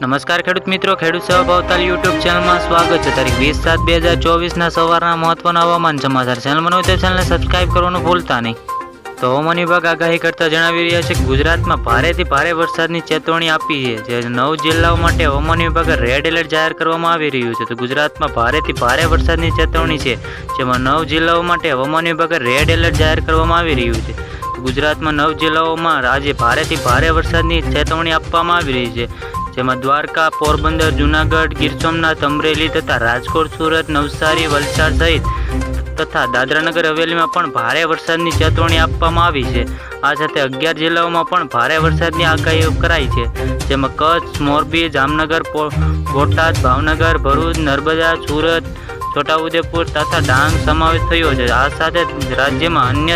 નમસ્કાર ખેડૂત મિત્રો, ખેડૂત સેવા ભાવતાલ યુટ્યુબ ચેનલમાં સ્વાગત છે। તારીખ 20/7/2024ના સવારના મહત્વના હવામાન સમાચાર ચેનલમાં નવું તો ચેનલને સબસ્ક્રાઇબ કરવાનું ભૂલતા નહીં। તો હવામાન વિભાગ આગાહી કરતા જણાવી રહ્યા છે કે ગુજરાતમાં ભારેથી ભારે વરસાદની ચેતવણી આપી છે। જે 9 જિલ્લાઓ માટે હવામાન વિભાગે રેડ એલર્ટ જાહેર કરવામાં આવી રહ્યું છે। તો ગુજરાતમાં ભારેથી ભારે વરસાદની ચેતવણી છે, જેમાં 9 જિલ્લાઓ માટે હવામાન વિભાગે રેડ એલર્ટ જાહેર કરવામાં આવી રહ્યું છે। ગુજરાતમાં 9 જિલ્લાઓમાં આજે ભારેથી ભારે વરસાદની ચેતવણી આપવામાં આવી રહી છે, જેમાં દ્વારકા, પોરબંદર, જૂનાગઢ, ગીર સોમનાથ, અમરેલી તથા રાજકોટ, સુરત, નવસારી, વલસાડ સહિત તથા દાદરાનગર હવેલીમાં પણ ભારે વરસાદની ચેતવણી આપવામાં આવી છે। આ સાથે 11 જિલ્લાઓમાં પણ ભારે વરસાદની આગાહી કરાઈ છે, જેમાં કચ્છ, મોરબી, જામનગર, બોટાદ, ભાવનગર, ભરૂચ, નર્મદા, સુરત, છોટાઉદેપુર તથા ડાંગ સમાવેશ થયો છે। આ સાથે રાજ્યમાં અન્ય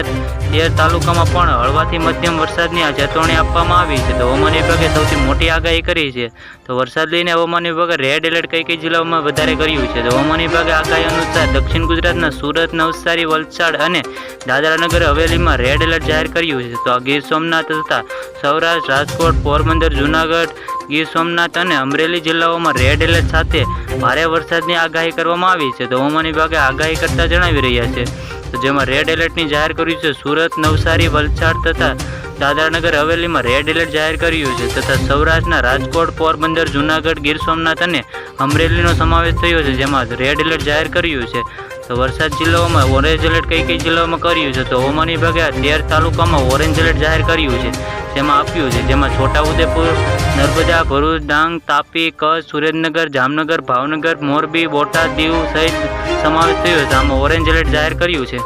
13 તાલુકામાં પણ હળવાથી મધ્યમ વરસાદની ચેતવણી આપવામાં આવી છે। તો હવામાન વિભાગે સૌથી મોટી આગાહી કરી છે। તો વરસાદ લઈને હવામાન વિભાગે રેડ એલર્ટ કઈ જિલ્લાઓમાં વધારે કર્યું છે? તો હવામાન વિભાગે આગાહી અનુસાર દક્ષિણ ગુજરાતના સુરત, નવસારી, વલસાડ અને દાદરાનગર હવેલીમાં રેડ એલર્ટ જાહેર કર્યું છે। તો ગીર સોમનાથ તથા સૌરાષ્ટ્ર, રાજકોટ, પોરબંદર, જૂનાગઢ, ગીર સોમનાથ અને અમરેલી જિલ્લાઓમાં રેડ એલર્ટ સાથે ભારે વરસાદની આગાહી કરવામાં આવી છે। તો હવામાન વિભાગે આગાહી કરતા જણાવી રહ્યા છે, તો જેમાં રેડ એલર્ટની જાહેર કર્યું છે સુરત, નવસારી, વલસાડ તથા દાદરાનગર હવેલીમાં રેડ એલર્ટ જાહેર કર્યું છે, તથા સૌરાષ્ટ્રના રાજકોટ, પોરબંદર, જૂનાગઢ, ગીર સોમનાથ અને અમરેલીનો સમાવેશ થયો છે, જેમાં રેડ એલર્ટ જાહેર કર્યું છે। તો વરસાદ જિલ્લાઓમાં ઓરેન્જ એલર્ટ કઈ જિલ્લાઓમાં કર્યું છે? તો હવામાન વિભાગે 13 તાલુકામાં ઓરેન્જ એલર્ટ જાહેર કર્યું છે, જેમાં આપ્યું છે, જેમાં છોટાઉદેપુર, નર્મદા, ભરૂચ, ડાંગ, તાપી, કચ્છ, સુરેન્દ્રનગર, જામનગર, ભાવનગર, મોરબી, બોટાદ, દીવ સહિત સમાવેશ થયો છે। આમાં ઓરેન્જ એલર્ટ જાહેર કર્યું છે।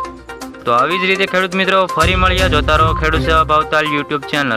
તો આવી જ રીતે ખેડૂત મિત્રો ફરી મળ્યા, જોતા રહો ખેડૂત સેવા ભાવતાલ યુટ્યુબ ચેનલ।